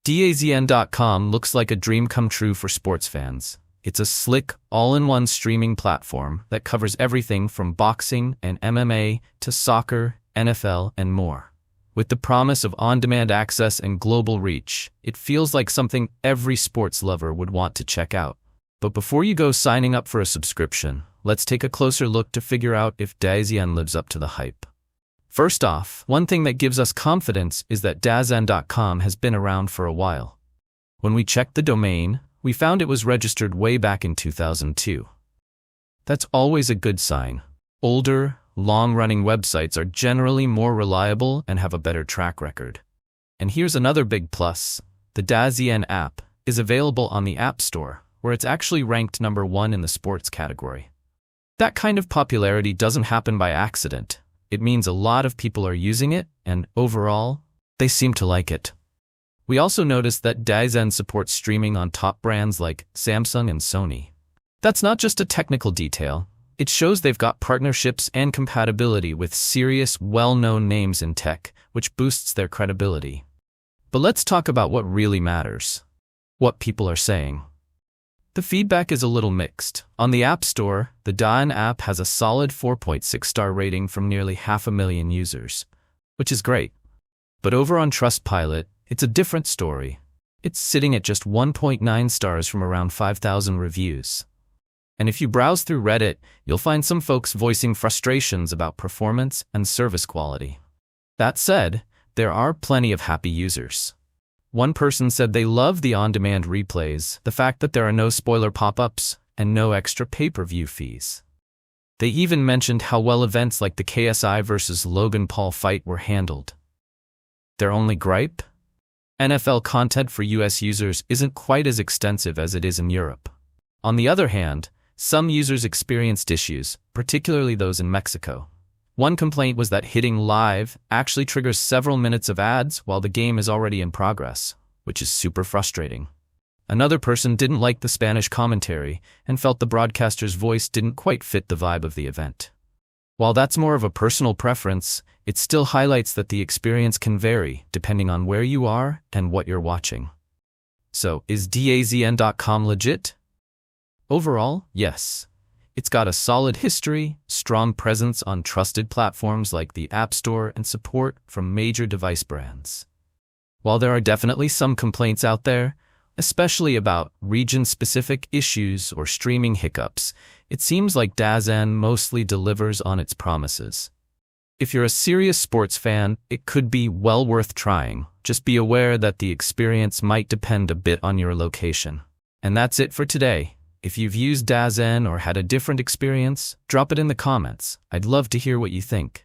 DAZN.com looks like a dream come true for sports fans. It's a slick, all-in-one streaming platform that covers everything from boxing and MMA to soccer, NFL, and more. With the promise of on-demand access and global reach, it feels like something every sports lover would want to check out. But before you go signing up for a subscription, let's take a closer look to figure out if DAZN lives up to the hype. First off, one thing that gives us confidence is that DAZN.com has been around for a while. When we checked the domain, we found it was registered way back in 2002. That's always a good sign. Older, long-running websites are generally more reliable and have a better track record. And here's another big plus. The DAZN app is available on the App Store, where it's actually ranked number 1 in the sports category. That kind of popularity doesn't happen by accident. It means a lot of people are using it, and overall, they seem to like it. We also noticed that DAZN supports streaming on top brands like Samsung and Sony. That's not just a technical detail. It shows they've got partnerships and compatibility with serious, well-known names in tech, which boosts their credibility. But let's talk about what really matters. What people are saying. The feedback is a little mixed. On the App Store, the DAZN app has a solid 4.6-star rating from nearly 500,000 users, which is great. But over on Trustpilot, it's a different story. It's sitting at just 1.9 stars from around 5,000 reviews. And if you browse through Reddit, you'll find some folks voicing frustrations about performance and service quality. That said, there are plenty of happy users. One person said they love the on-demand replays, the fact that there are no spoiler pop-ups, and no extra pay-per-view fees. They even mentioned how well events like the KSI versus Logan Paul fight were handled. Their only gripe? NFL content for US users isn't quite as extensive as it is in Europe. On the other hand, some users experienced issues, particularly those in Mexico. One complaint was that hitting live actually triggers several minutes of ads while the game is already in progress, which is super frustrating. Another person didn't like the Spanish commentary and felt the broadcaster's voice didn't quite fit the vibe of the event. While that's more of a personal preference, it still highlights that the experience can vary depending on where you are and what you're watching. So, is DAZN.com legit? Overall, yes. It's got a solid history, strong presence on trusted platforms like the App Store, and support from major device brands. While there are definitely some complaints out there, especially about region-specific issues or streaming hiccups, it seems like DAZN mostly delivers on its promises. If you're a serious sports fan, it could be well worth trying. Just be aware that the experience might depend a bit on your location. And that's it for today. If you've used DAZN or had a different experience, drop it in the comments. I'd love to hear what you think.